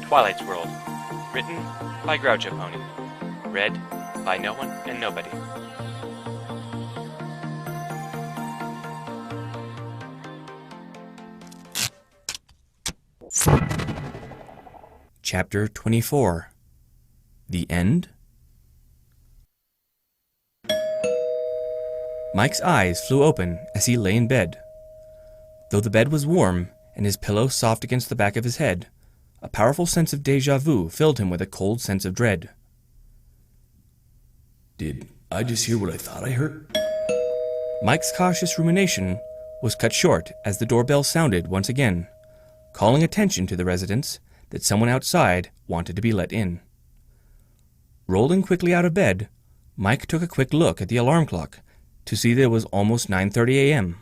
Twilight's World. Written by Groucho Pony. Read by no one and nobody. Chapter 24. The End? Mike's eyes flew open as he lay in bed. Though the bed was warm and his pillow soft against the back of his head, a powerful sense of déjà vu filled him with a cold sense of dread. Did I just hear what I thought I heard? Mike's cautious rumination was cut short as the doorbell sounded once again, calling attention to the residents that someone outside wanted to be let in. Rolling quickly out of bed, Mike took a quick look at the alarm clock to see that it was almost 9:30 a.m.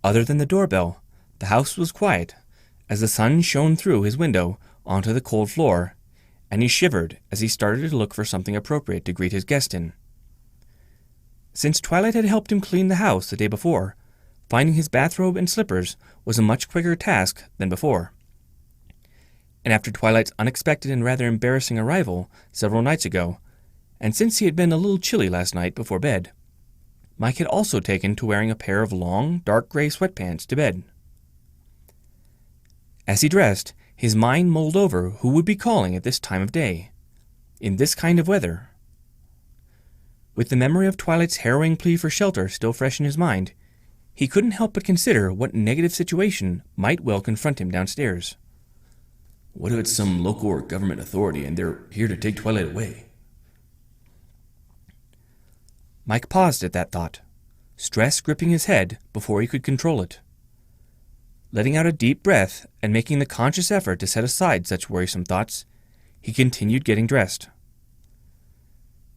Other than the doorbell, the house was quiet as the sun shone through his window onto the cold floor, and he shivered as he started to look for something appropriate to greet his guest in. Since Twilight had helped him clean the house the day before, finding his bathrobe and slippers was a much quicker task than before. And after Twilight's unexpected and rather embarrassing arrival several nights ago, and since he had been a little chilly last night before bed, Mike had also taken to wearing a pair of long, dark gray sweatpants to bed. As he dressed, his mind mulled over who would be calling at this time of day, in this kind of weather. With the memory of Twilight's harrowing plea for shelter still fresh in his mind, he couldn't help but consider what negative situation might well confront him downstairs. What if it's some local or government authority and they're here to take Twilight away? Mike paused at that thought, stress gripping his head before he could control it. Letting out a deep breath and making the conscious effort to set aside such worrisome thoughts, he continued getting dressed.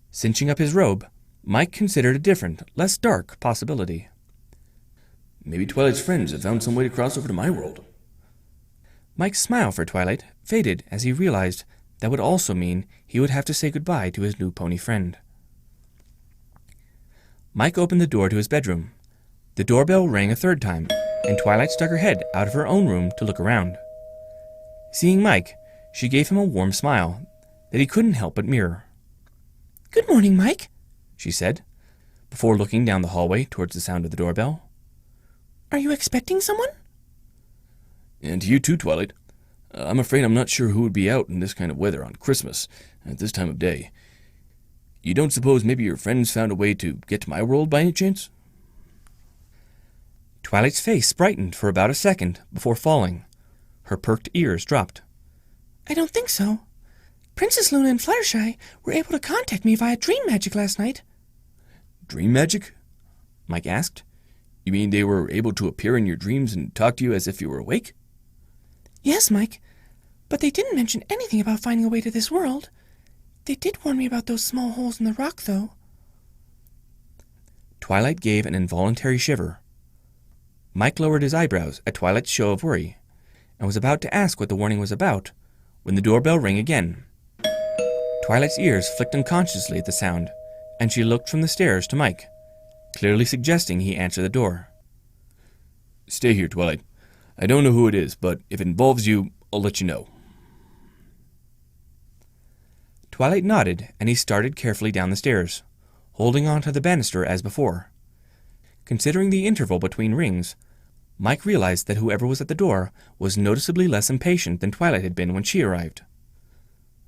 Cinching up his robe, Mike considered a different, less dark possibility. Maybe Twilight's friends have found some way to cross over to my world. Mike's smile for Twilight faded as he realized that would also mean he would have to say goodbye to his new pony friend. Mike opened the door to his bedroom. The doorbell rang a third time, and Twilight stuck her head out of her own room to look around. Seeing Mike, she gave him a warm smile that he couldn't help but mirror. "Good morning, Mike," she said, before looking down the hallway towards the sound of the doorbell. "Are you expecting someone?" And you too, Twilight. I'm afraid I'm not sure who would be out in this kind of weather on Christmas, at this time of day. You don't suppose maybe your friends found a way to get to my world by any chance?" Twilight's face brightened for about a second before falling. Her perked ears dropped. "I don't think so. Princess Luna and Fluttershy were able to contact me via dream magic last night." Dream magic? Mike asked. You mean they were able to appear in your dreams and talk to you as if you were awake? "Yes, Mike, but they didn't mention anything about finding a way to this world. They did warn me about those small holes in the rock, though." Twilight gave an involuntary shiver. Mike lowered his eyebrows at Twilight's show of worry, and was about to ask what the warning was about, when the doorbell rang again. Twilight's ears flicked unconsciously at the sound, and she looked from the stairs to Mike, clearly suggesting he answer the door. Stay here, Twilight. I don't know who it is, but if it involves you, I'll let you know. Twilight nodded, and he started carefully down the stairs, holding on to the banister as before. Considering the interval between rings, Mike realized that whoever was at the door was noticeably less impatient than Twilight had been when she arrived.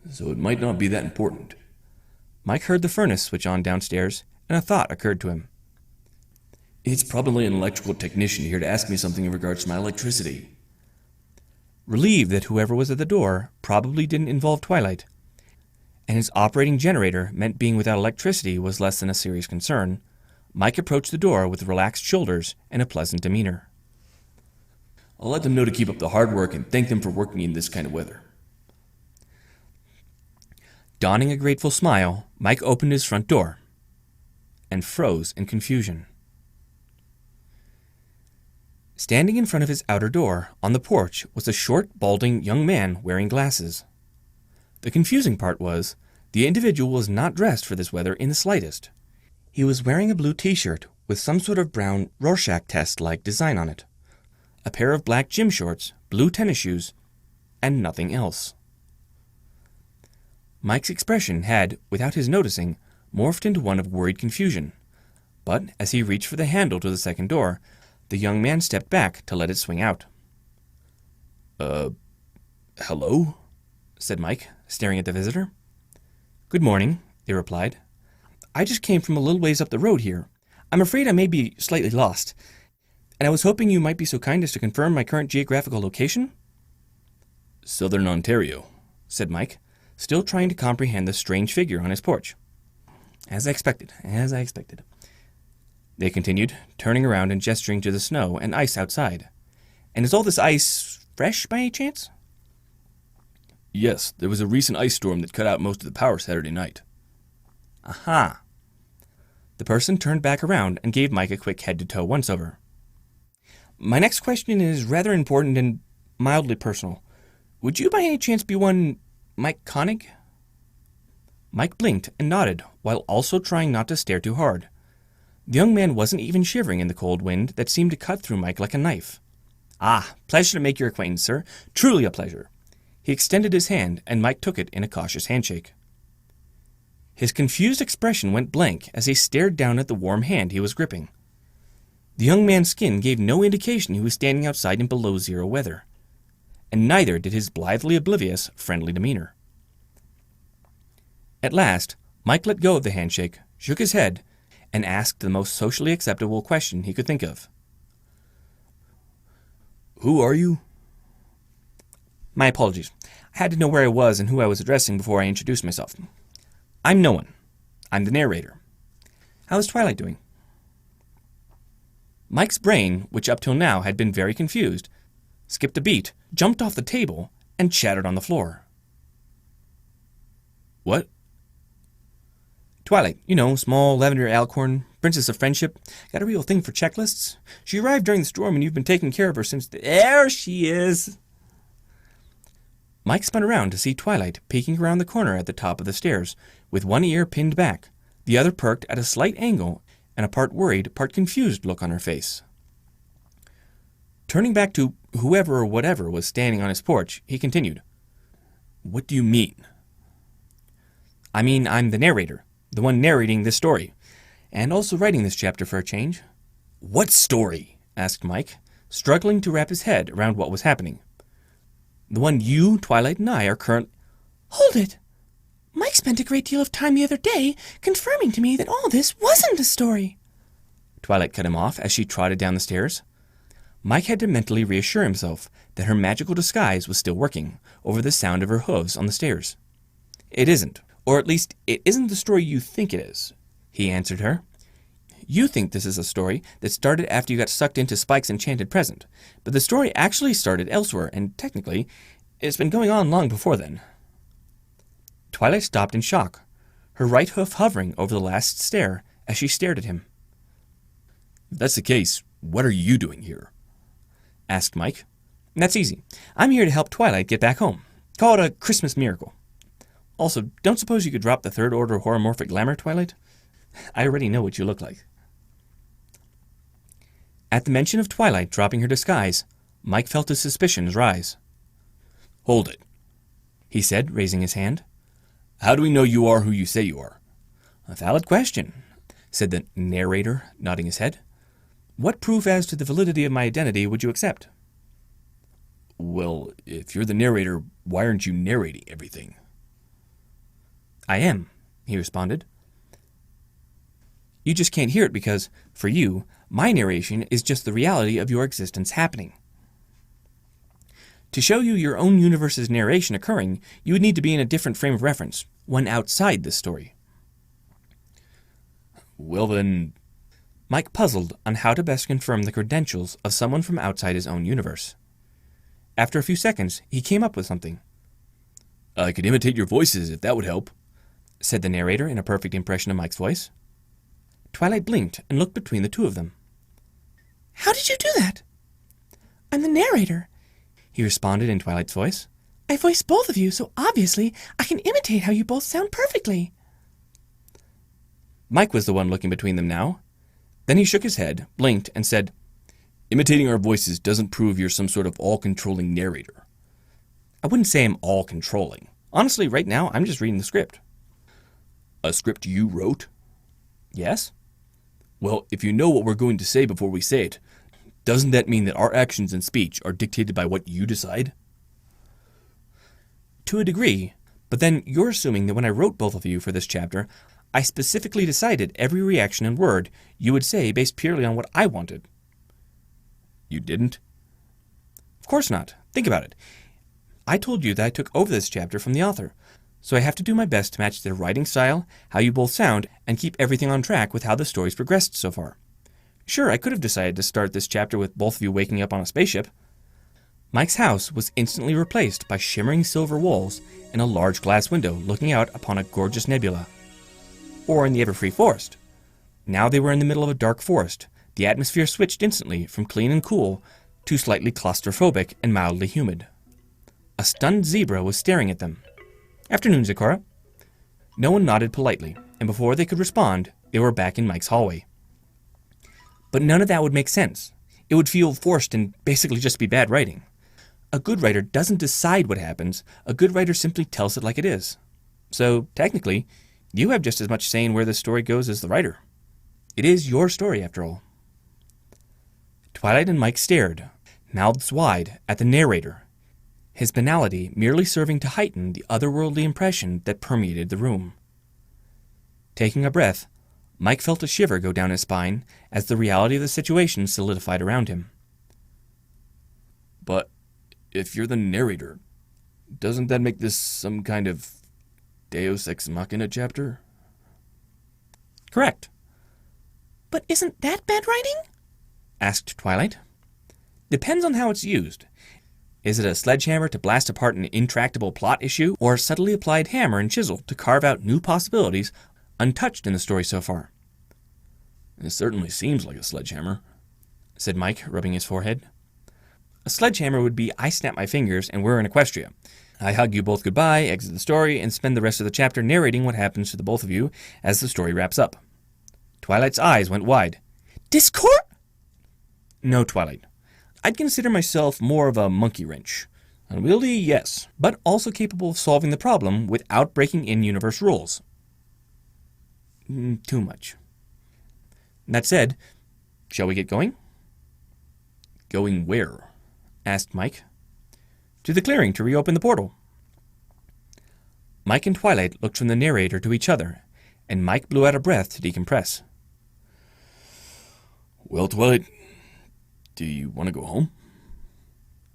So it might not be that important. Mike heard the furnace switch on downstairs, and a thought occurred to him. It's probably an electrical technician here to ask me something in regards to my electricity. Relieved that whoever was at the door probably didn't involve Twilight, and his operating generator meant being without electricity was less than a serious concern, Mike approached the door with relaxed shoulders and a pleasant demeanor. I'll let them know to keep up the hard work and thank them for working in this kind of weather. Donning a grateful smile, Mike opened his front door and froze in confusion. Standing in front of his outer door, on the porch, was a short, balding young man wearing glasses. The confusing part was, the individual was not dressed for this weather in the slightest. He was wearing a blue t-shirt with some sort of brown Rorschach test-like design on it, a pair of black gym shorts, blue tennis shoes, and nothing else. Mike's expression had, without his noticing, morphed into one of worried confusion, but as he reached for the handle to the second door, the young man stepped back to let it swing out. Hello? Said Mike, staring at the visitor. Good morning, they replied. I just came from a little ways up the road here. I'm afraid I may be slightly lost, and I was hoping you might be so kind as to confirm my current geographical location. Southern Ontario, said Mike, still trying to comprehend the strange figure on his porch. As I expected. They continued, turning around and gesturing to the snow and ice outside. And is all this ice fresh by any chance? Yes, there was a recent ice storm that cut out most of the power Saturday night. Aha. The person turned back around and gave Mike a quick head-to-toe once-over. My next question is rather important and mildly personal. Would you by any chance be one Mike Koenig? Mike blinked and nodded, while also trying not to stare too hard. The young man wasn't even shivering in the cold wind that seemed to cut through Mike like a knife. Ah, pleasure to make your acquaintance, sir. Truly a pleasure. He extended his hand, and Mike took it in a cautious handshake. His confused expression went blank as he stared down at the warm hand he was gripping. The young man's skin gave no indication he was standing outside in below-zero weather, and neither did his blithely oblivious, friendly demeanor. At last, Mike let go of the handshake, shook his head, and asked the most socially acceptable question he could think of. Who are you? My apologies. I had to know where I was and who I was addressing before I introduced myself. I'm no one. I'm the narrator. How's Twilight doing? Mike's brain, which up till now had been very confused, skipped a beat, jumped off the table, and chattered on the floor. What? Twilight, you know, small lavender alcorn, princess of friendship, got a real thing for checklists. She arrived during the storm and you've been taking care of her since There she is! Mike spun around to see Twilight peeking around the corner at the top of the stairs, with one ear pinned back, the other perked at a slight angle, and a part worried, part confused look on her face. Turning back to whoever or whatever was standing on his porch, he continued. What do you mean? I mean, I'm the narrator, the one narrating this story, and also writing this chapter for a change. What story? Asked Mike, struggling to wrap his head around what was happening. The one you, Twilight, and I are Hold it! Mike spent a great deal of time the other day confirming to me that all this wasn't a story. Twilight cut him off as she trotted down the stairs. Mike had to mentally reassure himself that her magical disguise was still working over the sound of her hooves on the stairs. It isn't, or at least it isn't the story you think it is, he answered her. You think this is a story that started after you got sucked into Spike's enchanted present, but the story actually started elsewhere, and technically, it's been going on long before then. Twilight stopped in shock, her right hoof hovering over the last stair as she stared at him. If that's the case, what are you doing here? Asked Mike. That's easy. I'm here to help Twilight get back home. Call it a Christmas miracle. Also, don't suppose you could drop the third order horomorphic glamour, Twilight? I already know what you look like. At the mention of Twilight dropping her disguise, Mike felt his suspicions rise. Hold it, he said, raising his hand. How do we know you are who you say you are? A valid question, said the narrator, nodding his head. What proof as to the validity of my identity would you accept? Well, if you're the narrator, why aren't you narrating everything? I am, he responded. You just can't hear it because, for you, my narration is just the reality of your existence happening. To show you your own universe's narration occurring, you would need to be in a different frame of reference, one outside this story. Well then... Mike puzzled on how to best confirm the credentials of someone from outside his own universe. After a few seconds, he came up with something. I could imitate your voices if that would help, said the narrator in a perfect impression of Mike's voice. Twilight blinked and looked between the two of them. How did you do that? I'm the narrator, he responded in Twilight's voice. I voiced both of you, so obviously I can imitate how you both sound perfectly. Mike was the one looking between them now. Then he shook his head, blinked, and said, Imitating our voices doesn't prove you're some sort of all-controlling narrator. I wouldn't say I'm all-controlling. Honestly, right now, I'm just reading the script. A script you wrote? Yes? Well, if you know what we're going to say before we say it, doesn't that mean that our actions and speech are dictated by what you decide? To a degree, but then you're assuming that when I wrote both of you for this chapter, I specifically decided every reaction and word you would say based purely on what I wanted. You didn't? Of course not. Think about it. I told you that I took over this chapter from the author, so I have to do my best to match their writing style, how you both sound, and keep everything on track with how the story's progressed so far. Sure, I could have decided to start this chapter with both of you waking up on a spaceship. Mike's house was instantly replaced by shimmering silver walls and a large glass window looking out upon a gorgeous nebula. Or in the Everfree Forest. Now they were in the middle of a dark forest. The atmosphere switched instantly from clean and cool to slightly claustrophobic and mildly humid. A stunned zebra was staring at them. Afternoon, Zecora. No one nodded politely, and before they could respond, they were back in Mike's hallway. But none of that would make sense. It would feel forced and basically just be bad writing. A good writer doesn't decide what happens. A good writer simply tells it like it is. So, technically, you have just as much say in where the story goes as the writer. It is your story, after all. Twilight and Mike stared, mouths wide, at the narrator, his banality merely serving to heighten the otherworldly impression that permeated the room. Taking a breath, Mike felt a shiver go down his spine as the reality of the situation solidified around him. But if you're the narrator, doesn't that make this some kind of Deus Ex Machina chapter? Correct, But isn't that bad writing? asked Twilight. Depends on how it's used. Is it a sledgehammer to blast apart an intractable plot issue, or a subtly applied hammer and chisel to carve out new possibilities untouched in the story so far? It certainly seems like a sledgehammer, said Mike, rubbing his forehead. A sledgehammer would be I snap my fingers and we're in Equestria. I hug you both goodbye, exit the story, and spend the rest of the chapter narrating what happens to the both of you as the story wraps up. Twilight's eyes went wide. Discord? No, Twilight. I'd consider myself more of a monkey wrench. Unwieldy, yes, but also capable of solving the problem without breaking in-universe rules. Too much. That said, shall we get going? Going where? Asked Mike. To the clearing to reopen the portal. Mike and Twilight looked from the narrator to each other, and Mike blew out a breath to decompress. Well, Twilight, do you want to go home?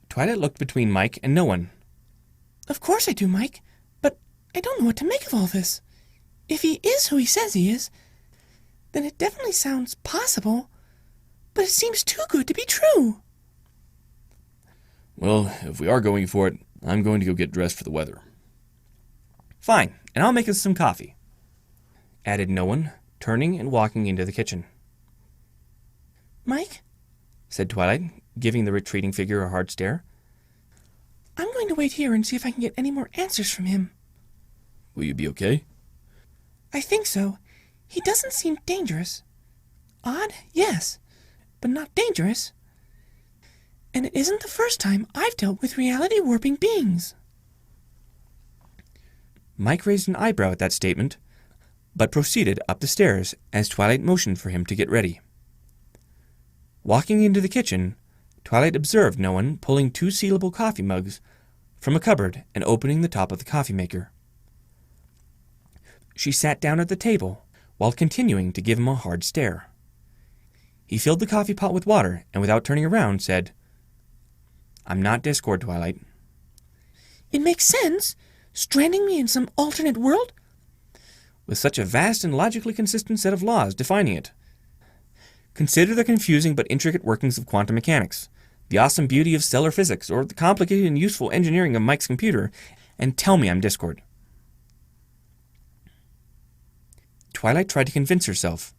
Twilight looked between Mike and no one. Of course I do, Mike, but I don't know what to make of all this. If he is who he says he is, then it definitely sounds possible, but it seems too good to be true. Well, if we are going for it, I'm going to go get dressed for the weather. Fine, and I'll make us some coffee, added no one, turning and walking into the kitchen. Mike, said Twilight, giving the retreating figure a hard stare. I'm going to wait here and see if I can get any more answers from him. Will you be okay? I think so. He doesn't seem dangerous. Odd, yes, but not dangerous. And it isn't the first time I've dealt with reality-warping beings. Mike raised an eyebrow at that statement, but proceeded up the stairs as Twilight motioned for him to get ready. Walking into the kitchen, Twilight observed no one pulling 2 sealable coffee mugs from a cupboard and opening the top of the coffee maker. She sat down at the table while continuing to give him a hard stare. He filled the coffee pot with water and without turning around said, I'm not Discord, Twilight. It makes sense. Stranding me in some alternate world? With such a vast and logically consistent set of laws defining it. Consider the confusing but intricate workings of quantum mechanics, the awesome beauty of stellar physics, or the complicated and useful engineering of Mike's computer, and tell me I'm Discord. Twilight tried to convince herself,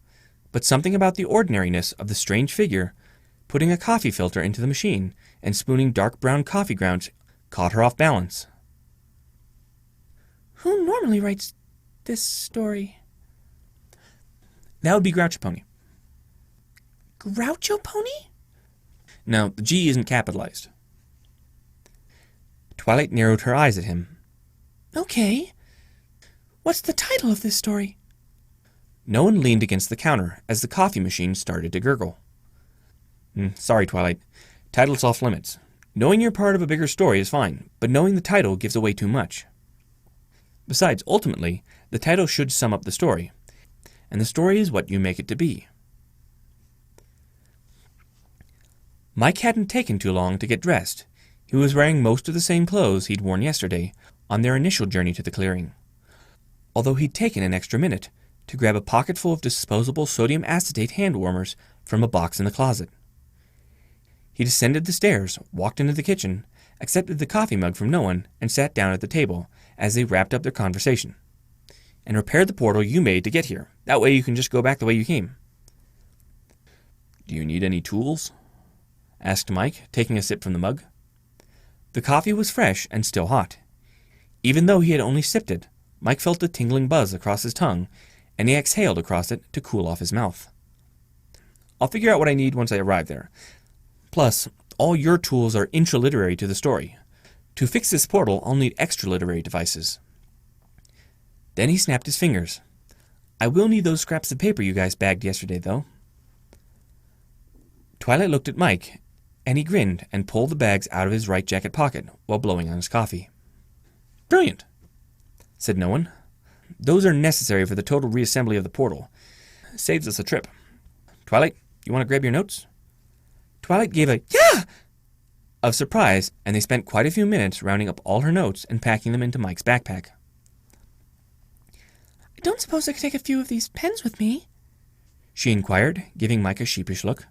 but something about the ordinariness of the strange figure putting a coffee filter into the machine and spooning dark brown coffee grounds caught her off balance. Who normally writes this story? That would be Groucho Pony. Groucho Pony? No, the G isn't capitalized. Twilight narrowed her eyes at him. Okay. What's the title of this story? No one leaned against the counter as the coffee machine started to gurgle. Sorry, Twilight. Title's off limits. Knowing you're part of a bigger story is fine, but knowing the title gives away too much. Besides, ultimately, the title should sum up the story, and the story is what you make it to be. Mike hadn't taken too long to get dressed. He was wearing most of the same clothes he'd worn yesterday on their initial journey to the clearing, although he'd taken an extra minute to grab a pocketful of disposable sodium acetate hand warmers from a box in the closet. He descended the stairs, walked into the kitchen, accepted the coffee mug from no one, and sat down at the table as they wrapped up their conversation. And repaired the portal you made to get here. That way you can just go back the way you came. Do you need any tools? Asked Mike, taking a sip from the mug. The coffee was fresh and still hot. Even though he had only sipped it, Mike felt a tingling buzz across his tongue, and he exhaled across it to cool off his mouth. I'll figure out what I need once I arrive there. Plus, all your tools are intraliterary to the story. To fix this portal, I'll need extraliterary devices. Then he snapped his fingers. I will need those scraps of paper you guys bagged yesterday, though. Twilight looked at Mike, and he grinned and pulled the bags out of his right jacket pocket while blowing on his coffee. Brilliant, said no one. Those are necessary for the total reassembly of the portal. Saves us a trip. Twilight, you want to grab your notes? Twilight gave a "yeah" of surprise, and they spent quite a few minutes rounding up all her notes and packing them into Mike's backpack. I don't suppose I could take a few of these pens with me? She inquired, giving Mike a sheepish look.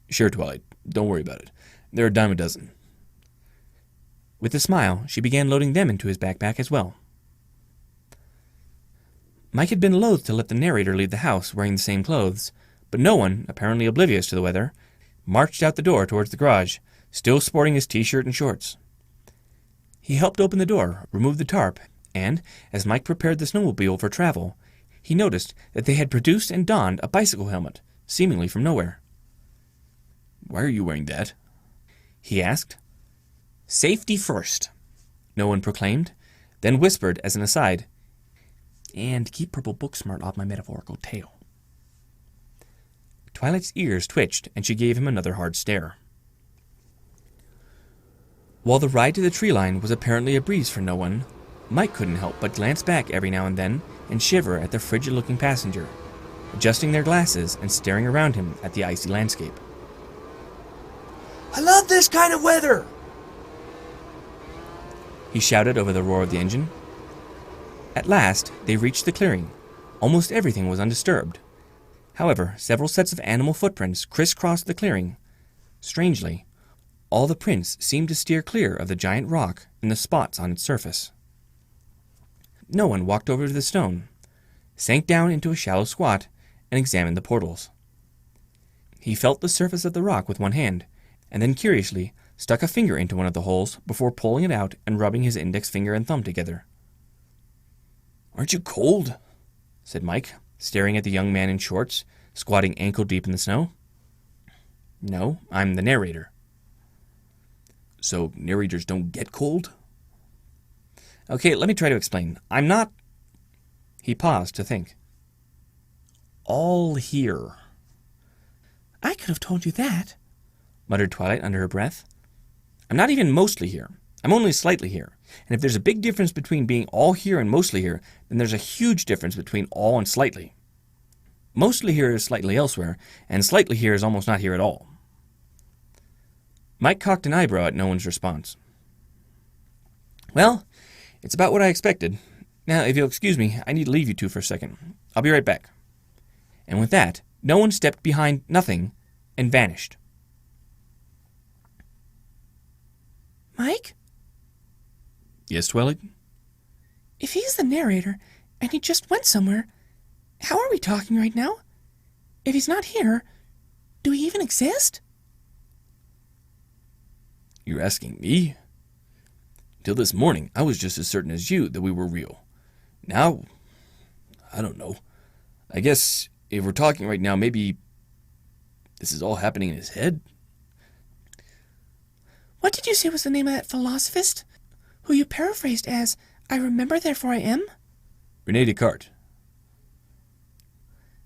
Sure, Twilight. Don't worry about it. They're a dime a dozen. With a smile, she began loading them into his backpack as well. Mike had been loath to let the narrator leave the house wearing the same clothes, but no one, apparently oblivious to the weather, marched out the door towards the garage, still sporting his t-shirt and shorts. He helped open the door, removed the tarp, and, as Mike prepared the snowmobile for travel, he noticed that they had produced and donned a bicycle helmet, seemingly from nowhere. Why are you wearing that? He asked. Safety first, no one proclaimed, then whispered as an aside, and keep Purple Booksmart off my metaphorical tail. Twilight's ears twitched, and she gave him another hard stare. While the ride to the tree line was apparently a breeze for no one, Mike couldn't help but glance back every now and then and shiver at the frigid-looking passenger, adjusting their glasses and staring around him at the icy landscape. I love this kind of weather! He shouted over the roar of the engine. At last, they reached the clearing. Almost everything was undisturbed. However, several sets of animal footprints crisscrossed the clearing. Strangely, all the prints seemed to steer clear of the giant rock and the spots on its surface. No one walked over to the stone, sank down into a shallow squat, and examined the portals. He felt the surface of the rock with one hand, and then curiously stuck a finger into one of the holes before pulling it out and rubbing his index finger and thumb together. Aren't you cold? Said Mike, staring at the young man in shorts, squatting ankle-deep in the snow. No, I'm the narrator. So narrators don't get cold? Okay, let me try to explain. I'm not... He paused to think. All here. I could have told you that, muttered Twilight under her breath. I'm not even mostly here. I'm only slightly here. And if there's a big difference between being all here and mostly here, then there's a huge difference between all and slightly. Mostly here is slightly elsewhere, and slightly here is almost not here at all. Mike cocked an eyebrow at no one's response. Well, it's about what I expected. Now, if you'll excuse me, I need to leave you two for a second. I'll be right back. And with that, no one stepped behind nothing and vanished. Mike? Yes, Twilight? If he's the narrator, and he just went somewhere, how are we talking right now? If he's not here, do we even exist? You're asking me? Till this morning, I was just as certain as you that we were real. Now, I don't know. I guess if we're talking right now, maybe this is all happening in his head? What did you say was the name of that philosophist, who you paraphrased as, I remember, therefore I am? René Descartes.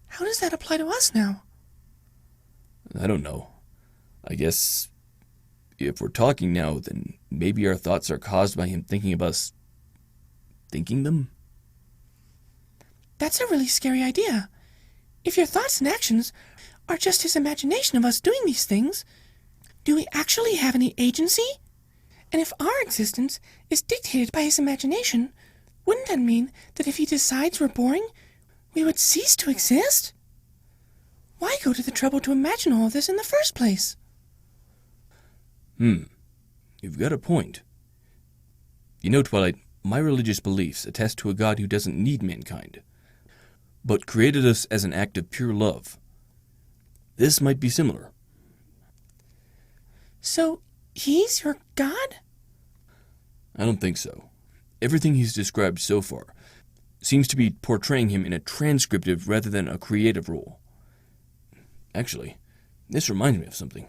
How does that apply to us now? I don't know. I guess if we're talking now, then maybe our thoughts are caused by him thinking of us thinking them? That's a really scary idea. If your thoughts and actions are just his imagination of us doing these things, do we actually have any agency? And if our existence is dictated by his imagination, wouldn't that mean that if he decides we're boring, we would cease to exist? Why go to the trouble to imagine all of this in the first place? You've got a point. You know, Twilight, my religious beliefs attest to a God who doesn't need mankind, but created us as an act of pure love. This might be similar. So, he's your God? I don't think so. Everything he's described so far seems to be portraying him in a transcriptive rather than a creative role. Actually, this reminds me of something.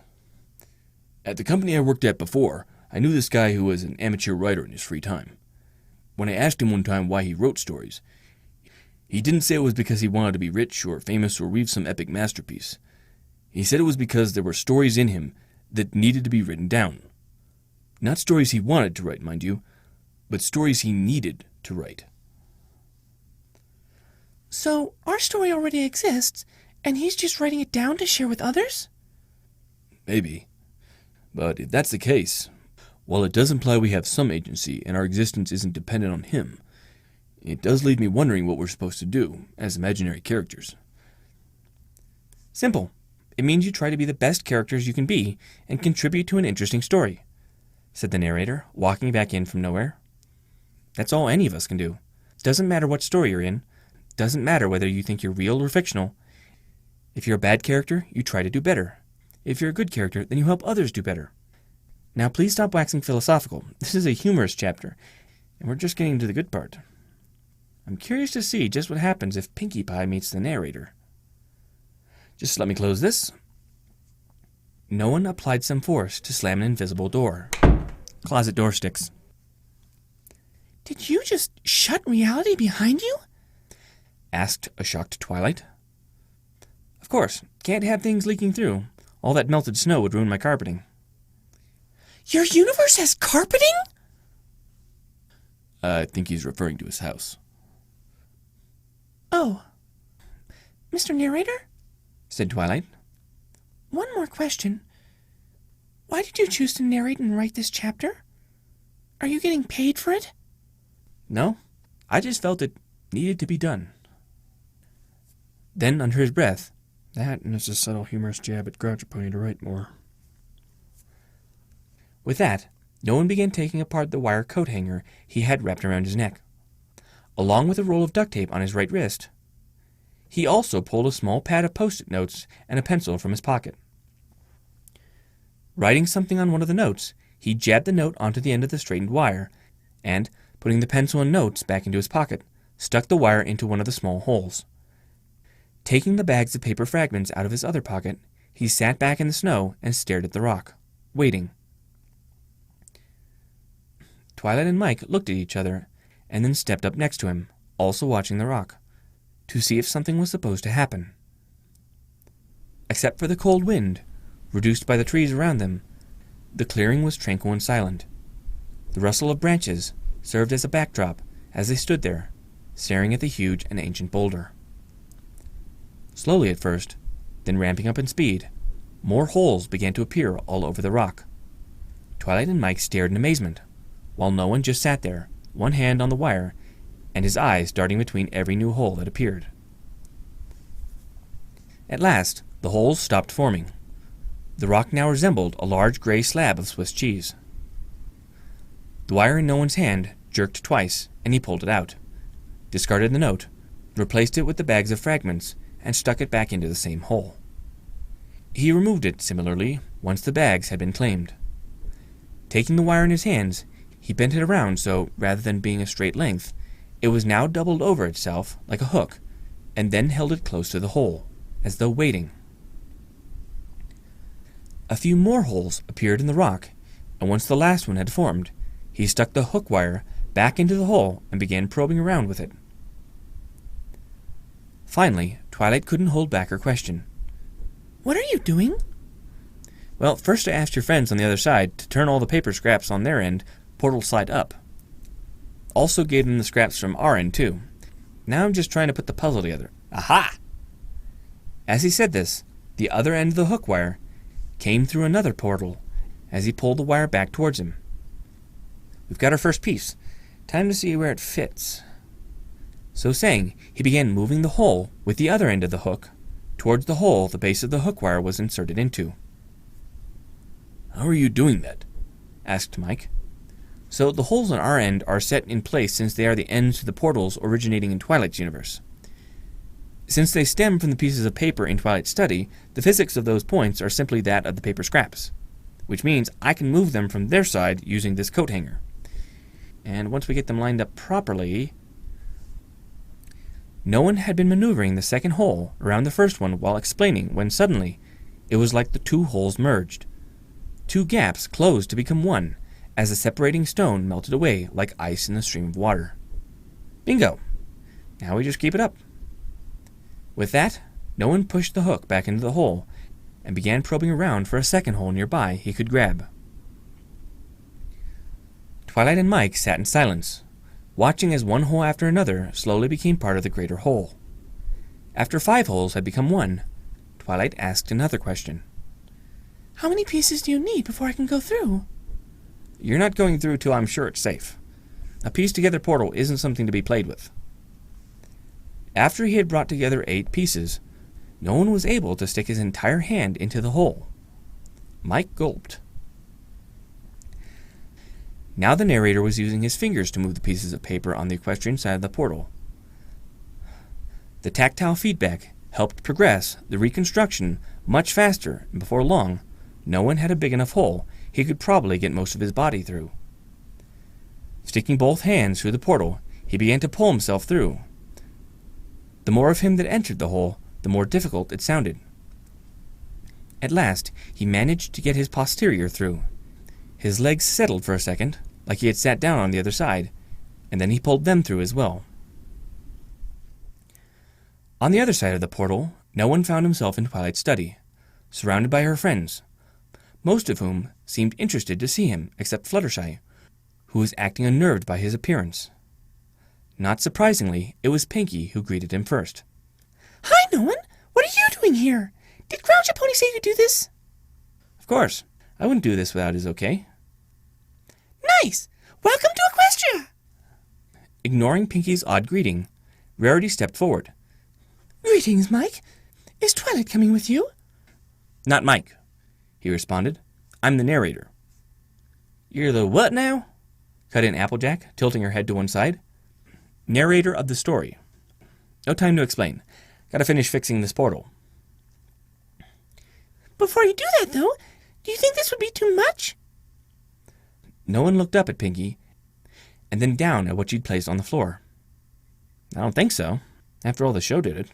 At the company I worked at before, I knew this guy who was an amateur writer in his free time. When I asked him one time why he wrote stories, he didn't say it was because he wanted to be rich or famous or weave some epic masterpiece. He said it was because there were stories in him that needed to be written down. Not stories he wanted to write, mind you, but stories he needed to write. So, our story already exists, and he's just writing it down to share with others? Maybe. But if that's the case, while it does imply we have some agency and our existence isn't dependent on him, it does leave me wondering what we're supposed to do as imaginary characters. Simple. It means you try to be the best characters you can be and contribute to an interesting story, said the narrator, walking back in from nowhere. That's all any of us can do. Doesn't matter what story you're in. Doesn't matter whether you think you're real or fictional. If you're a bad character, you try to do better. If you're a good character, then you help others do better. Now please stop waxing philosophical. This is a humorous chapter, and we're just getting to the good part. I'm curious to see just what happens if Pinkie Pie meets the narrator. Just let me close this. No one applied some force to slam an invisible door. Closet door sticks. Did you just shut reality behind you? Asked a shocked Twilight. Of course, can't have things leaking through. All that melted snow would ruin my carpeting. Your universe has carpeting? I think he's referring to his house. Oh. Mr. Narrator? Said Twilight. One more question. Why did you choose to narrate and write this chapter? Are you getting paid for it? No, I just felt it needed to be done. Then, under his breath, That and it's a subtle humorous jab at Groucho Pony to write more. with that, no one began taking apart the wire coat hanger he had wrapped around his neck. Along with a roll of duct tape on his right wrist, he also pulled a small pad of post-it notes and a pencil from his pocket. Writing something on one of the notes, he jabbed the note onto the end of the straightened wire, and, putting the pencil and notes back into his pocket, stuck the wire into one of the small holes. Taking the bags of paper fragments out of his other pocket, he sat back in the snow and stared at the rock, waiting. Twilight and Mike looked at each other, and then stepped up next to him, also watching the rock, to see if something was supposed to happen. Except for the cold wind, reduced by the trees around them, the clearing was tranquil and silent. The rustle of branches served as a backdrop as they stood there, staring at the huge and ancient boulder. Slowly at first, then ramping up in speed, more holes began to appear all over the rock. Twilight and Mike stared in amazement, while no one just sat there, one hand on the wire, and his eyes darting between every new hole that appeared. At last, the holes stopped forming. The rock now resembled a large gray slab of Swiss cheese. The wire in no one's hand jerked twice, and he pulled it out, discarded the note, replaced it with the bags of fragments, and stuck it back into the same hole. He removed it similarly once the bags had been claimed. Taking the wire in his hands, he bent it around so, rather than being a straight length, it was now doubled over itself like a hook, and then held it close to the hole, as though waiting. A few more holes appeared in the rock, and once the last one had formed, he stuck the hook wire back into the hole and began probing around with it. Finally, Twilight couldn't hold back her question. What are you doing? Well, first I asked your friends on the other side to turn all the paper scraps on their end portal side up. Also gave them the scraps from our end, too. Now I'm just trying to put the puzzle together. Aha! As he said this, the other end of the hook wire came through another portal as he pulled the wire back towards him. We've got our first piece. Time to see where it fits. So saying, he began moving the hole with the other end of the hook towards the hole the base of the hook wire was inserted into. How are you doing that? Asked Mike. So the holes on our end are set in place since they are the ends to the portals originating in Twilight's universe. Since they stem from the pieces of paper in Twilight's study, the physics of those points are simply that of the paper scraps, which means I can move them from their side using this coat hanger. And once we get them lined up properly... No one had been maneuvering the second hole around the first one while explaining when suddenly it was like the two holes merged. Two gaps closed to become one as the separating stone melted away like ice in a stream of water. Bingo! Now we just keep it up. With that, no one pushed the hook back into the hole and began probing around for a second hole nearby he could grab. Twilight and Mike sat in silence, watching as one hole after another slowly became part of the greater whole. After 5 holes had become one, Twilight asked another question. How many pieces do you need before I can go through? You're not going through till I'm sure it's safe. A piece-together portal isn't something to be played with. After he had brought together 8 pieces, no one was able to stick his entire hand into the hole. Mike gulped. Now the narrator was using his fingers to move the pieces of paper on the equestrian side of the portal. The tactile feedback helped progress the reconstruction much faster, and before long, no one had a big enough hole he could probably get most of his body through. Sticking both hands through the portal, he began to pull himself through. The more of him that entered the hole, the more difficult it sounded. At last, he managed to get his posterior through. His legs settled for a second, like he had sat down on the other side, and then he pulled them through as well. On the other side of the portal, no one found himself in Twilight's study, surrounded by her friends, most of whom seemed interested to see him except Fluttershy, who was acting unnerved by his appearance. Not surprisingly, it was Pinky who greeted him first. Hi, Nolan! What are you doing here? Did Groucho Pony say you could do this? Of course. I wouldn't do this without his okay. Nice! Welcome to Equestria! Ignoring Pinky's odd greeting, Rarity stepped forward. Greetings, Mike. Is Twilight coming with you? Not Mike, he responded. I'm the narrator. You're the what now? Cut in Applejack, tilting her head to one side. Narrator of the story. No time to explain. Gotta finish fixing this portal. Before you do that, though, do you think this would be too much? No one looked up at Pinky, and then down at what she'd placed on the floor. I don't think so. After all, the show did it.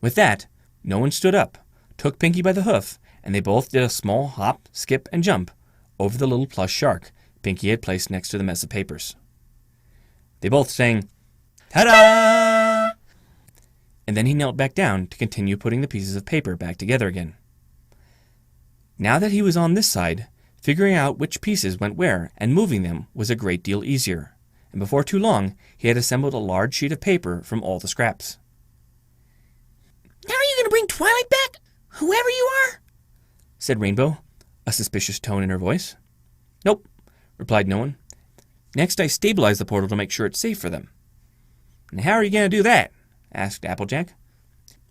With that, no one stood up, took Pinky by the hoof, and they both did a small hop, skip, and jump over the little plush shark Pinky had placed next to the mess of papers. They both sang, "Ta-da!" And then he knelt back down to continue putting the pieces of paper back together again. Now that he was on this side, figuring out which pieces went where and moving them was a great deal easier, and before too long he had assembled a large sheet of paper from all the scraps. Now are you going to bring Twilight back? Whoever you are? Said Rainbow, a suspicious tone in her voice. Nope, replied no one. Next I stabilize the portal to make sure it's safe for them. And how are you going to do that? Asked Applejack.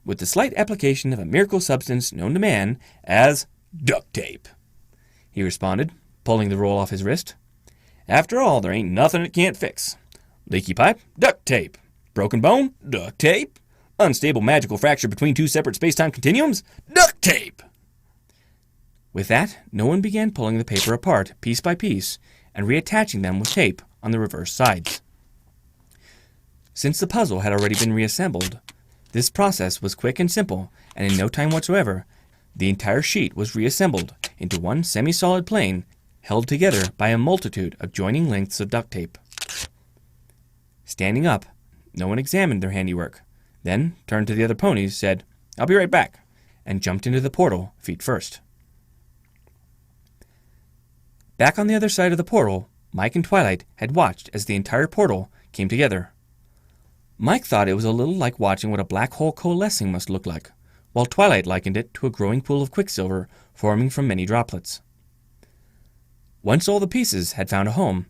With the slight application of a miracle substance known to man as duct tape, he responded, pulling the roll off his wrist. After all, there ain't nothing it can't fix. Leaky pipe, duct tape. Broken bone, duct tape. Unstable magical fracture between two separate space-time continuums, duct tape. With that, no one began pulling the paper apart piece by piece and reattaching them with tape on the reverse sides. Since the puzzle had already been reassembled, this process was quick and simple, and in no time whatsoever, the entire sheet was reassembled into one semi-solid plane held together by a multitude of joining lengths of duct tape. Standing up, no one examined their handiwork, then turned to the other ponies, said, "I'll be right back," and jumped into the portal feet first. Back on the other side of the portal, Mike and Twilight had watched as the entire portal came together. Mike thought it was a little like watching what a black hole coalescing must look like, while Twilight likened it to a growing pool of quicksilver forming from many droplets. Once all the pieces had found a home,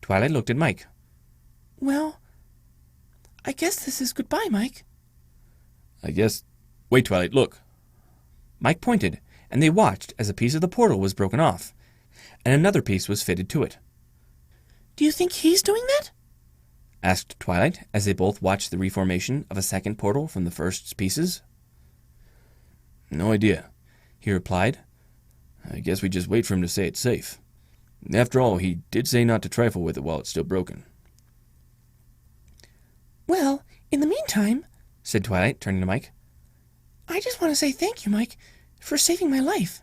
Twilight looked at Mike. Well, I guess this is goodbye, Mike. I guess... Wait, Twilight, look. Mike pointed, and they watched as a piece of the portal was broken off, and another piece was fitted to it. Do you think he's doing that? Asked Twilight, as they both watched the reformation of a second portal from the first pieces. No idea, he replied. I guess we just wait for him to say it's safe. After all, he did say not to trifle with it while it's still broken. Well, in the meantime, said Twilight, turning to Mike, I just want to say thank you, Mike, for saving my life.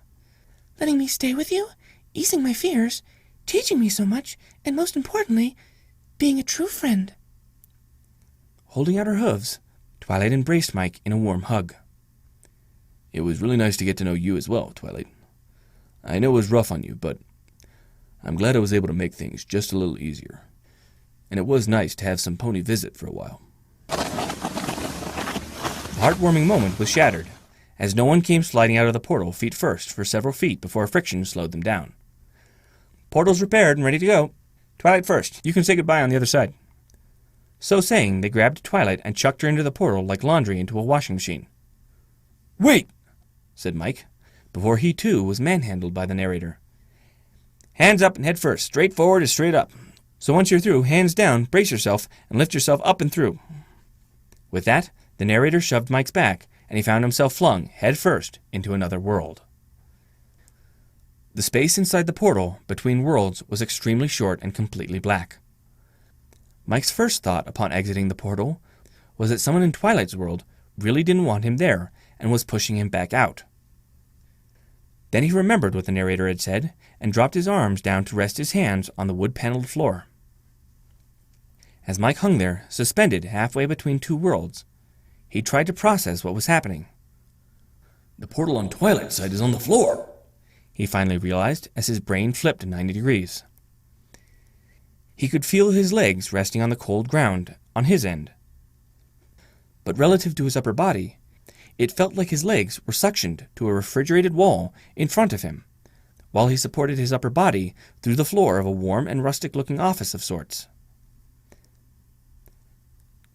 Letting me stay with you, easing my fears, teaching me so much, and most importantly, being a true friend. Holding out her hooves, Twilight embraced Mike in a warm hug. It was really nice to get to know you as well, Twilight. I know it was rough on you, but I'm glad I was able to make things just a little easier. And it was nice to have some pony visit for a while. The heartwarming moment was shattered, as no one came sliding out of the portal feet first for several feet before friction slowed them down. Portal's repaired and ready to go. Twilight first. You can say goodbye on the other side. So saying, they grabbed Twilight and chucked her into the portal like laundry into a washing machine. "Wait!" said Mike, before he too was manhandled by the narrator. "Hands up and head first. Straight forward is straight up. So once you're through, hands down, brace yourself, and lift yourself up and through." With that, the narrator shoved Mike's back, and he found himself flung, head first, into another world. The space inside the portal between worlds was extremely short and completely black. Mike's first thought upon exiting the portal was that someone in Twilight's world really didn't want him there and was pushing him back out. Then he remembered what the narrator had said and dropped his arms down to rest his hands on the wood-paneled floor. As Mike hung there, suspended halfway between two worlds, he tried to process what was happening. The portal on Twilight's side is on the floor, he finally realized as his brain flipped 90 degrees. He could feel his legs resting on the cold ground on his end. But relative to his upper body, it felt like his legs were suctioned to a refrigerated wall in front of him, while he supported his upper body through the floor of a warm and rustic-looking office of sorts.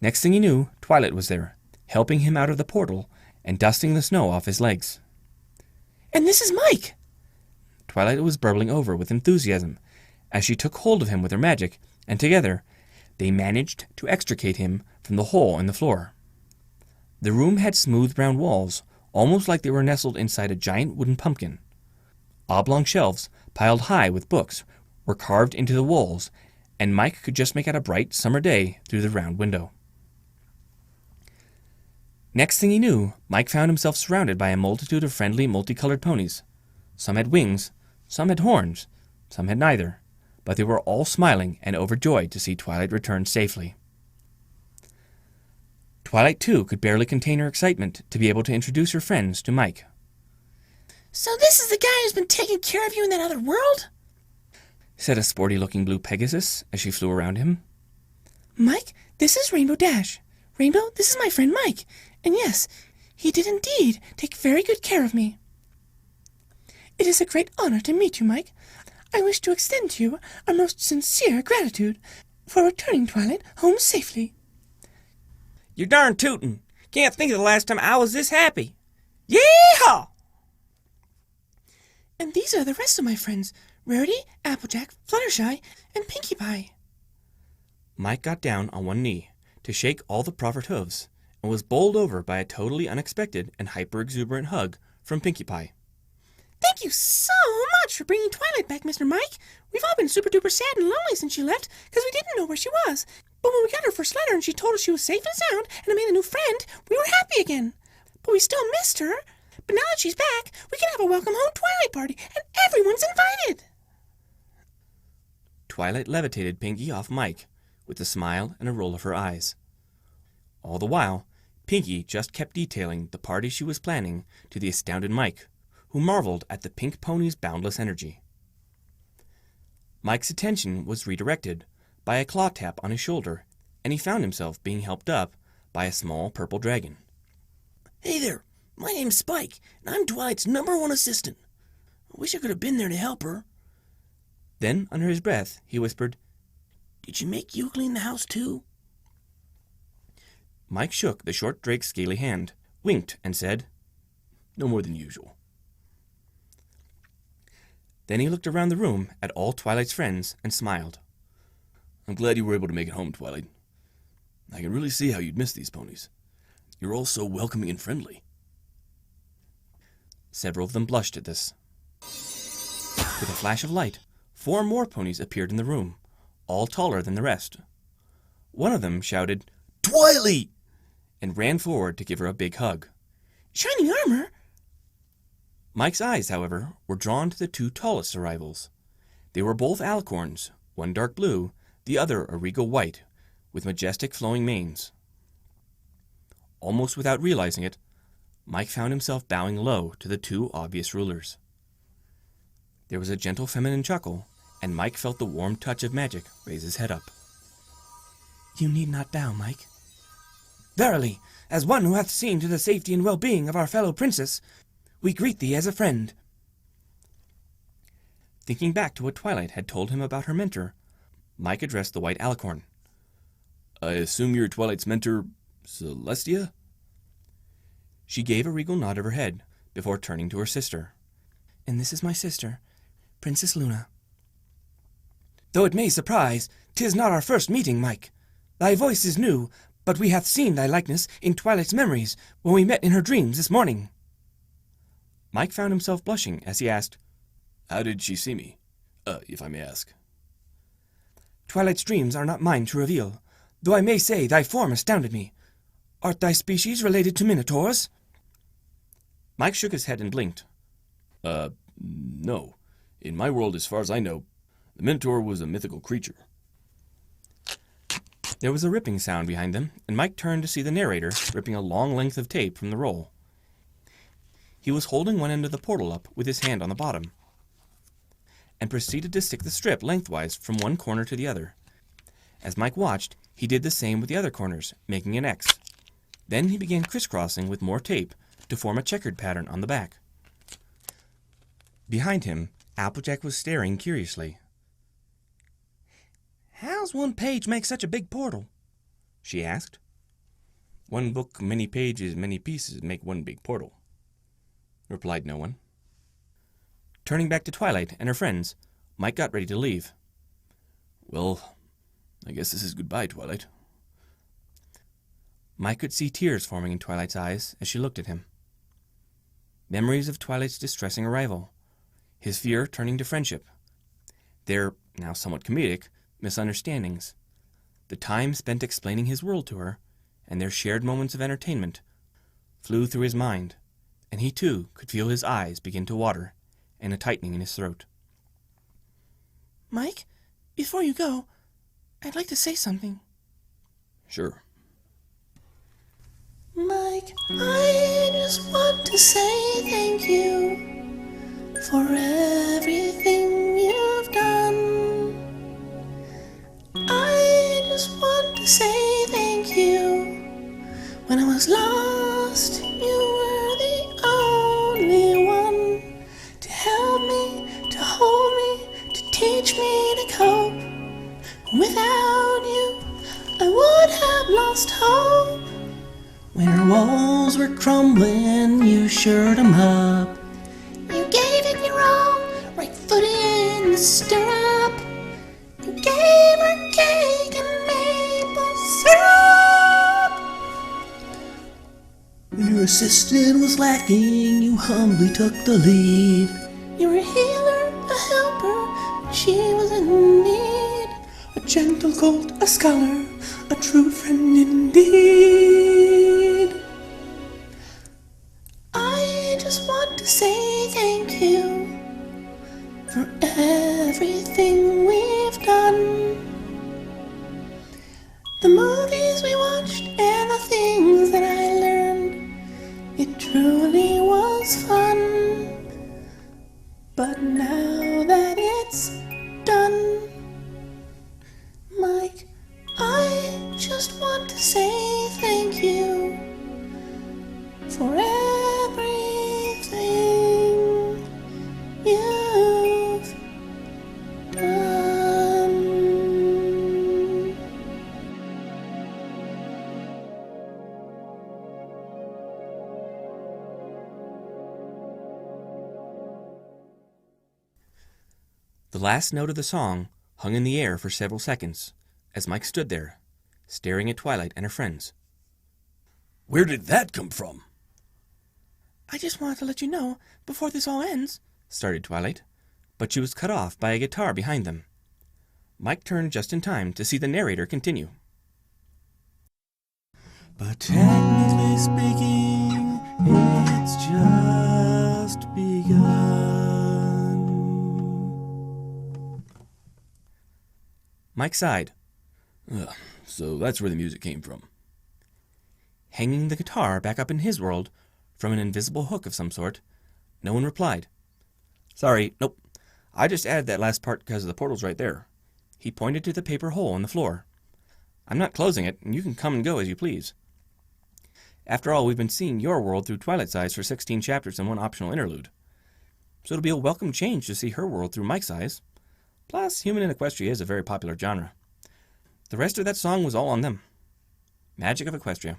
Next thing he knew, Twilight was there, helping him out of the portal and dusting the snow off his legs. "And this is Mike!" Twilight was burbling over with enthusiasm as she took hold of him with her magic, and together they managed to extricate him from the hole in the floor. The room had smooth brown walls, almost like they were nestled inside a giant wooden pumpkin. Oblong shelves, piled high with books, were carved into the walls, and Mike could just make out a bright summer day through the round window. Next thing he knew, Mike found himself surrounded by a multitude of friendly, multicolored ponies. Some had wings, some had horns, some had neither, but they were all smiling and overjoyed to see Twilight return safely. Twilight, too, could barely contain her excitement to be able to introduce her friends to Mike. "So this is the guy who's been taking care of you in that other world?" said a sporty-looking blue Pegasus as she flew around him. "Mike, this is Rainbow Dash. Rainbow, this is my friend Mike. And yes, he did indeed take very good care of me. It is a great honor to meet you, Mike. I wish to extend to you our most sincere gratitude for returning Twilight home safely." You're darn tootin'. Can't think of the last time I was this happy. Yeehaw! "And these are the rest of my friends, Rarity, Applejack, Fluttershy, and Pinkie Pie." Mike got down on one knee to shake all the proffered hooves and was bowled over by a totally unexpected and hyper-exuberant hug from Pinkie Pie. "Thank Thank you so much for bringing Twilight back, Mr. Mike. We've all been super duper sad and lonely since she left, because we didn't know where she was. But when we got her first letter and she told us she was safe and sound and had made a new friend, we were happy again. But we still missed her. But now that she's back, we can have a welcome home Twilight party, and everyone's invited. Twilight levitated Pinky off Mike, with a smile and a roll of her eyes. All the while, Pinky just kept detailing the party she was planning to the astounded Mike, who marveled at the pink pony's boundless energy. Mike's attention was redirected by a claw tap on his shoulder, and he found himself being helped up by a small purple dragon. Hey there, my name's Spike, and I'm Twilight's #1 assistant. I wish I could have been there to help her. Then, under his breath, he whispered, Did you make you clean the house too? Mike shook the short drake's scaly hand, winked, and said, No more than usual. Then he looked around the room at all Twilight's friends and smiled. I'm glad you were able to make it home, Twilight. I can really see how you'd miss these ponies. You're all so welcoming and friendly. Several of them blushed at this. With a flash of light, 4 more ponies appeared in the room, all taller than the rest. One of them shouted, Twilight! and ran forward to give her a big hug. Shining armor? Mike's eyes, however, were drawn to the 2 tallest arrivals. They were both alicorns, one dark blue, the other a regal white, with majestic flowing manes. Almost without realizing it, Mike found himself bowing low to the 2 obvious rulers. There was a gentle feminine chuckle, and Mike felt the warm touch of magic raise his head up. You need not bow, Mike. Verily, as one who hath seen to the safety and well-being of our fellow princess, we greet thee as a friend. Thinking back to what Twilight had told him about her mentor, Mike addressed the white alicorn. I assume you're Twilight's mentor, Celestia? She gave a regal nod of her head before turning to her sister. And this is my sister, Princess Luna. Though it may surprise, 'tis not our first meeting, Mike. Thy voice is new, but we hath seen thy likeness in Twilight's memories when we met in her dreams this morning. Mike found himself blushing as he asked, How did she see me? If I may ask. Twilight's dreams are not mine to reveal, though I may say thy form astounded me. Art thy species related to minotaurs? Mike shook his head and blinked. No. In my world, as far as I know, the Minotaur was a mythical creature. There was a ripping sound behind them, and Mike turned to see the narrator ripping a long length of tape from the roll. He was holding one end of the portal up with his hand on the bottom, and proceeded to stick the strip lengthwise from one corner to the other. As Mike watched, he did the same with the other corners, making an X. Then he began crisscrossing with more tape to form a checkered pattern on the back. Behind him, Applejack was staring curiously. How's one page make such a big portal? She asked. One book, many pages, many pieces make one big portal, replied no one. Turning back to Twilight and her friends, Mike got ready to leave. Well, I guess this is goodbye, Twilight. Mike could see tears forming in Twilight's eyes as she looked at him. Memories of Twilight's distressing arrival, his fear turning to friendship, their, now somewhat comedic, misunderstandings, the time spent explaining his world to her, and their shared moments of entertainment, flew through his mind, and he too could feel his eyes begin to water and a tightening in his throat. Mike, before you go, I'd like to say something. Sure. Mike, I just want to say thank you for everything you've done. I just want to say thank you. When I was lost, you were the only one to help me, to hold me, to teach me to cope. Without you, I would have lost hope. When our walls were crumbling, you shored them up. You gave it your all, right foot in the stirrup. You gave her cake and maple syrup. When your assistant was lacking, you humbly took the lead. You were a healer, a helper, when she was in need. A gentle colt, a scholar, a true friend indeed. I just want to say thank you for everything we've done. The movies we watched and the things that I learned, it truly was fun. But now that it's done, Mike, I just want to say thank you for everything you've done. The last note of the song hung in the air for several seconds as Mike stood there, staring at Twilight and her friends. Where did that come from? I just wanted to let you know, before this all ends, Started Twilight, but she was cut off by a guitar behind them. Mike turned just in time to see the narrator continue. But technically speaking, it's just begun. Mike sighed, So that's where the music came from. hanging the guitar back up in his world from an invisible hook of some sort. No one replied. Sorry, nope. I just added that last part because the portal's right there. He pointed to the paper hole in the floor. I'm not closing it, and you can come and go as you please. After all, we've been seeing your world through Twilight's eyes for 16 chapters and one optional interlude. So it'll be a welcome change to see her world through Mike's eyes. Plus, human and Equestria is a very popular genre. The rest of that song was all on them. Magic of Equestria.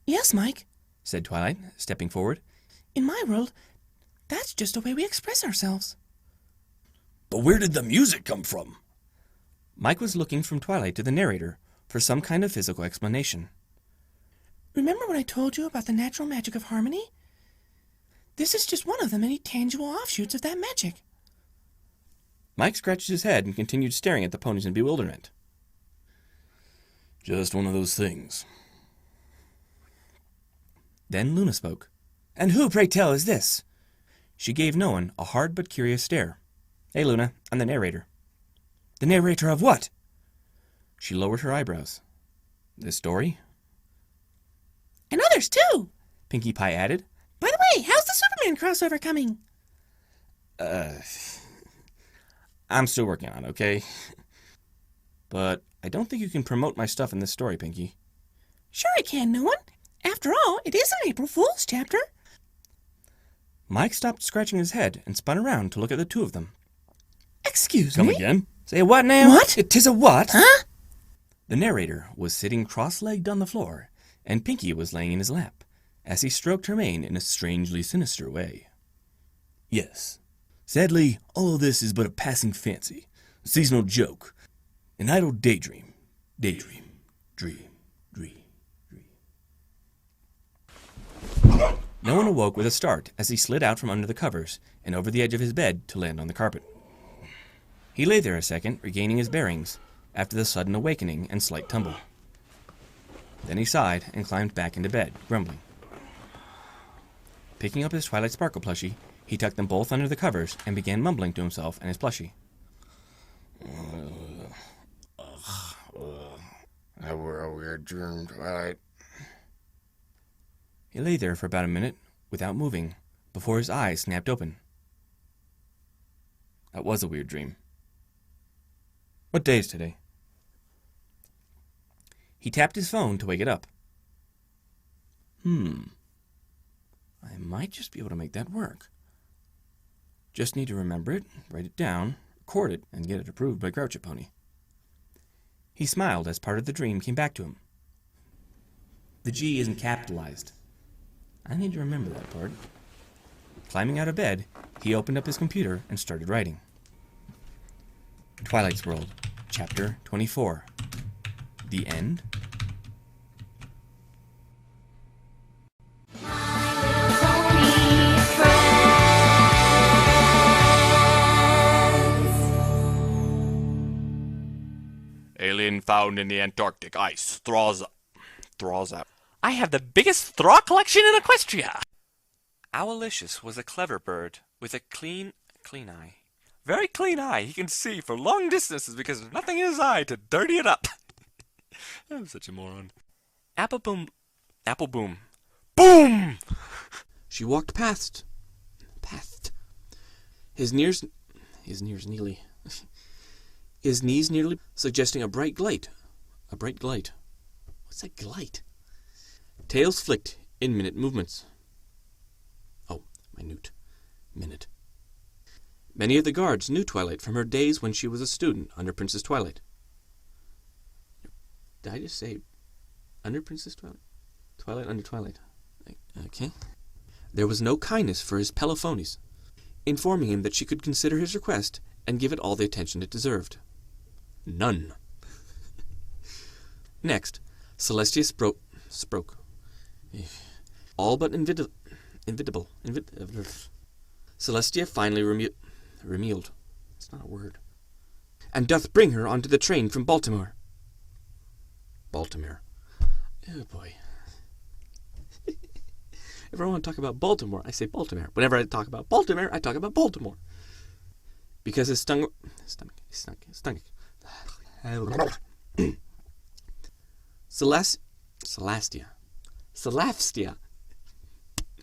yes, Mike, Said Twilight, stepping forward. in my world, that's just the way we express ourselves. But where did the music come from? Mike was looking from Twilight to the narrator for some kind of physical explanation. Remember when I told you about the natural magic of harmony? This is just one of the many tangible offshoots of that magic. Mike scratched his head and continued staring at the ponies in bewilderment. Just one of those things. Then Luna spoke. And who, pray tell, is this? She gave no one a hard but curious stare. Hey, Luna, I'm the narrator. The narrator of what? She lowered her eyebrows. This story? And others, too. Pinkie Pie added. By the way, how's the Superman crossover coming? I'm still working on it, okay? But I don't think you can promote my stuff in this story, Pinkie. Sure I can, no one. After all, it is an April Fool's chapter. Mike stopped scratching his head and spun around to look at the two of them. Excuse Come me? again? Say what now? What? It is a what? Huh? The narrator was sitting cross-legged on the floor, and Pinkie was laying in his lap, as he stroked her mane in a strangely sinister way. Yes. Sadly, all of this is but a passing fancy, a seasonal joke, an idle daydream. Daydream. Dream. Dream. No one awoke with a start as he slid out from under the covers and over the edge of his bed to land on the carpet. He lay there a second, regaining his bearings, after the sudden awakening and slight tumble. Then he sighed and climbed back into bed, grumbling. Picking up his Twilight Sparkle plushie, he tucked them both under the covers and began mumbling to himself and his plushie. That were a weird dream, Twilight. He lay there for about a minute, without moving, before his eyes snapped open. That was a weird dream. What day is today? He tapped his phone to wake it up. I might just be able to make that work. Just need to remember it, write it down, record it, and get it approved by Groucho Pony. He smiled as part of the dream came back to him. The G isn't capitalized. I need to remember that part. Climbing out of bed, he opened up his computer and started writing. Twilight's World, Chapter 24. The End? My little pony friend. found in the Antarctic ice. Thaws up. I have the biggest straw collection in Equestria. Owlicious was a clever bird with a clean eye. Very clean eye. He can see for long distances because there's nothing in his eye to dirty it up. I'm such a moron. Apple boom. Boom! She walked past. His knees nearly suggesting a bright glite. What's a glite? Tails flicked in minute movements. Oh, minute. Many of the guards knew Twilight from her days when she was a student under Princess Twilight. Did I just say under Princess Twilight? Twilight under Twilight. Okay. There was no kindness for his Pelophones, informing him that she could consider his request and give it all the attention it deserved. None. Next, Celestia spoke. All but invitable. Celestia finally remealed. It's not a word. And doth bring her onto the train from Baltimore. Oh boy. If I want to talk about Baltimore, I say Baltimore. Whenever I talk about Baltimore, I talk about Baltimore. Because his stomach. Celestia.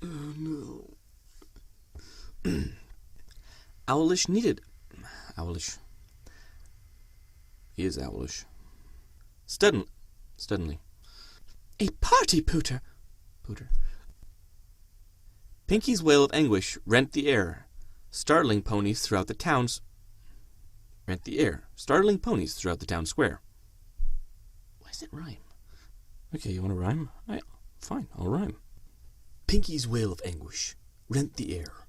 Oh no. Owlish needed. Owlish. He is owlish. Suddenly. A party pooter. Pinky's wail of anguish rent the air, startling ponies throughout the town square. Why does it rhyme? Okay, you want to rhyme? Fine, I'll rhyme. Pinky's wail of anguish rent the air,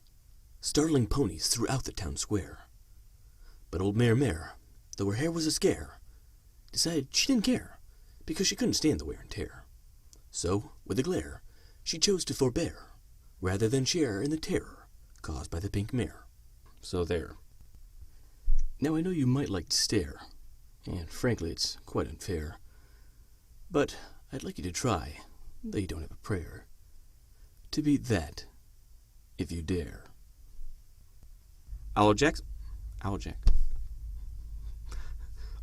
startling ponies throughout the town square. But old Mare, though her hair was a scare, decided she didn't care, because she couldn't stand the wear and tear. So, with a glare, she chose to forbear, rather than share in the terror caused by the pink mare. So there. Now I know you might like to stare, and frankly it's quite unfair, but I'd like you to try, though you don't have a prayer, to beat that, if you dare. Owljack.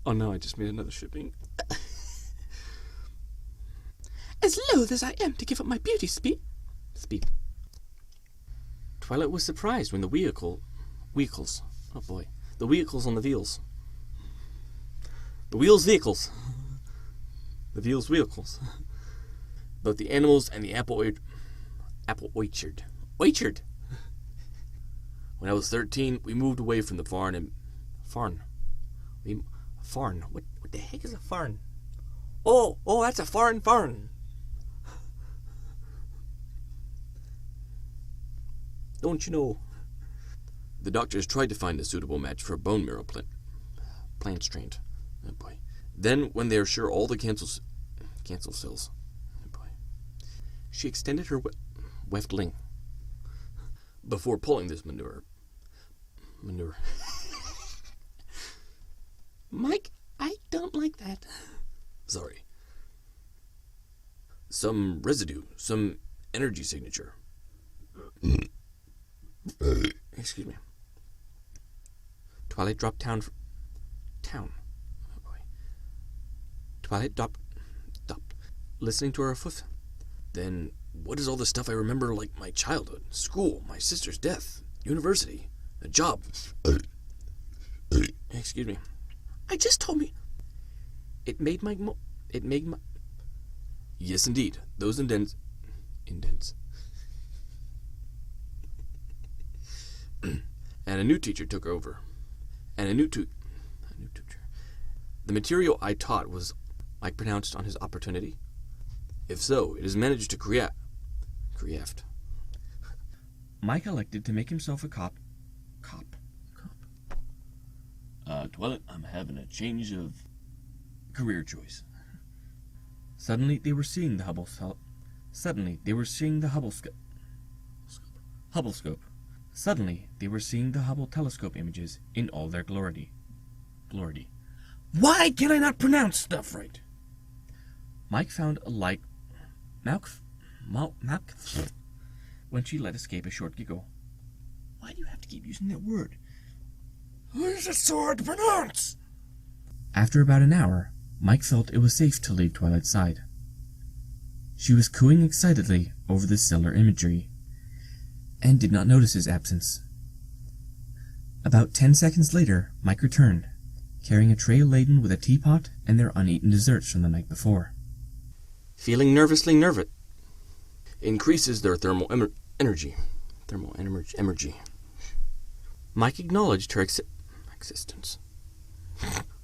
Oh no, I just made another shipping. As loath as I am to give up my beauty speed. Twilight was surprised when the vehicles on the wheels. The wheels vehicles. Both the animals and the apple orchard. When I was 13, we moved away from the farn. What the heck is a farn? Oh, that's a farn. Don't you know? The doctors tried to find a suitable match for a bone marrow plant strained. Oh boy. Then, when they are sure all the cancel cells. Oh boy. She extended her weft ling before pulling this manure. Mike, I don't like that. Sorry. Some residue, some energy signature. Excuse me. Twilight dropped town. Oh boy. Twilight stopped, listening to her hoof. Then, what is all the stuff I remember, like my childhood, school, my sister's death, university, a job? Excuse me. I just told me. It made my. Yes, indeed. Those indents. And a new teacher took over. And a new teacher. The material I taught was Mike pronounced on his opportunity. If so, it has managed to create. Mike elected to make himself a cop. Twilight, I'm having a change of career choice. Suddenly they were seeing the Hubble scope. Suddenly they were seeing the Hubble telescope images in all their glory. Why can I not pronounce stuff right? Mike found a light mouth when she let escape a short giggle. Why do you have to keep using that word? Who's it so hard to pronounce? After about an hour, Mike felt it was safe to leave Twilight's side. She was cooing excitedly over the stellar imagery, and did not notice his absence. About 10 seconds later, Mike returned, carrying a tray laden with a teapot and their uneaten desserts from the night before. Feeling nervously nervous. Increases their thermal energy. Mike acknowledged her existence.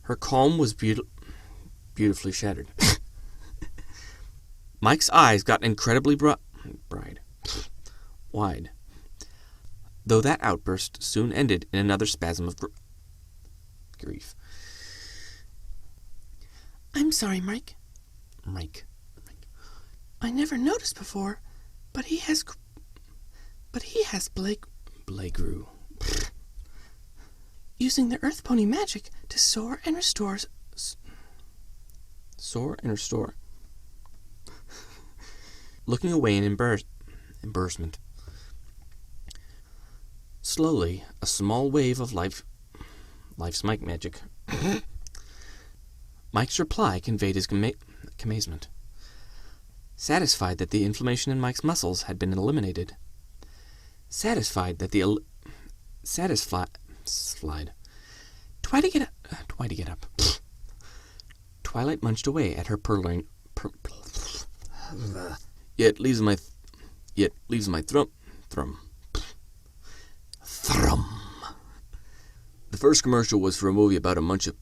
Her calm was beautifully shattered. Mike's eyes got incredibly wide, though that outburst soon ended in another spasm of grief. I'm sorry, Mike. I never noticed before, but he has Blagru. Using the Earth Pony magic to soar and restore. Looking away in embarrassment. Slowly, a small wave of life's Mike magic. Mike's reply conveyed his amazement. Satisfied that the inflammation in Mike's muscles had been eliminated. Satisfied. Twilight, get up. Twilight munched away at her purling. Yet leaves my thrum. The first commercial was for a movie about a munch of.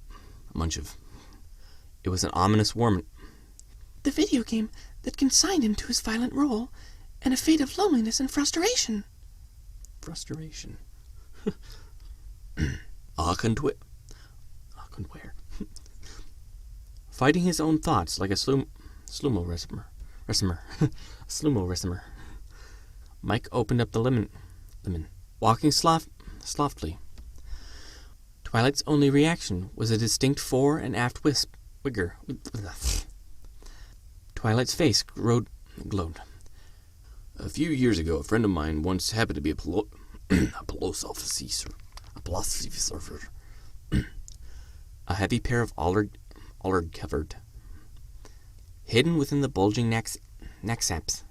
It was an ominous warning. The video game that consigned him to his violent role and a fate of loneliness and frustration. Fighting his own thoughts like a slumo wrestler. Mike opened up the lemon, walking softly. Twilight's only reaction was a distinct fore and aft wigger. Twilight's face glowed. A few years ago, a friend of mine once happened to be a police officer. A heavy pair of Allard covered, hidden within the bulging knapsacks.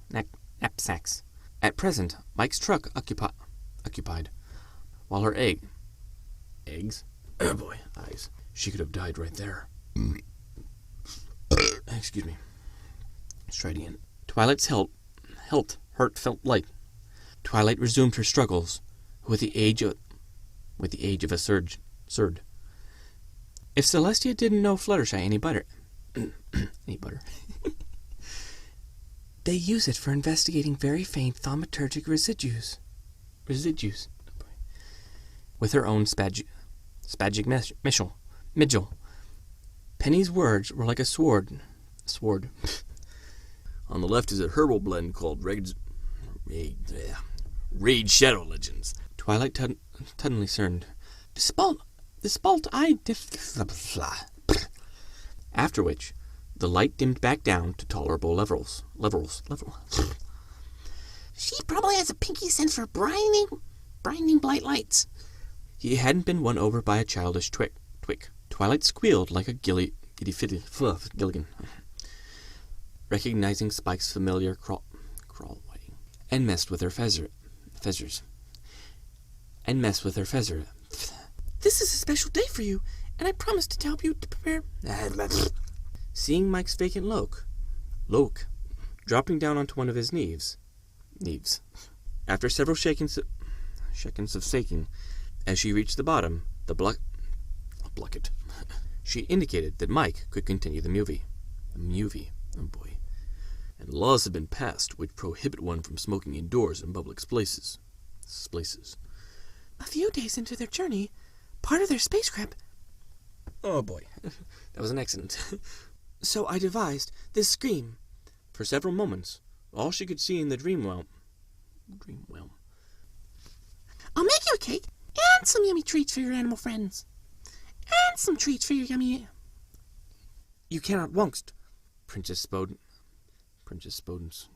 At present, Mike's truck occupied, while her eggs? Oh boy, eyes. She could have died right there. Excuse me. Let's try it again. Twilight's heart felt light. Twilight resumed her struggles with the age of a surd. If Celestia didn't know Fluttershy any better, They use it for investigating very faint thaumaturgic residues. With her own spagic Midgel. Penny's words were like a sword. On the left is a herbal blend called Raid Shadow Legends. Twilight suddenly discerned. After which, the light dimmed back down to tolerable levels. She probably has a pinky sense for blinding bright lights. He hadn't been won over by a childish twig. Twilight squealed like a gilligan, recognizing Spike's familiar crawl way, and messed with her feathers. This is a special day for you, and I promised to help you to prepare. Seeing Mike's vacant loke, dropping down onto one of his knees. After several shakings of shaking, as she reached the bottom, the bucket, she indicated that Mike could continue the movie. Oh boy. And laws have been passed which prohibit one from smoking indoors in public places. A few days into their journey, part of their spacecraft. Oh boy, that was an accident. So I devised this scream. For several moments, all she could see in the dream realm. I'll make you a cake and some yummy treats for your animal friends. And some treats for your yummy You cannot wongst, Princess Spoden. Princess Spodens.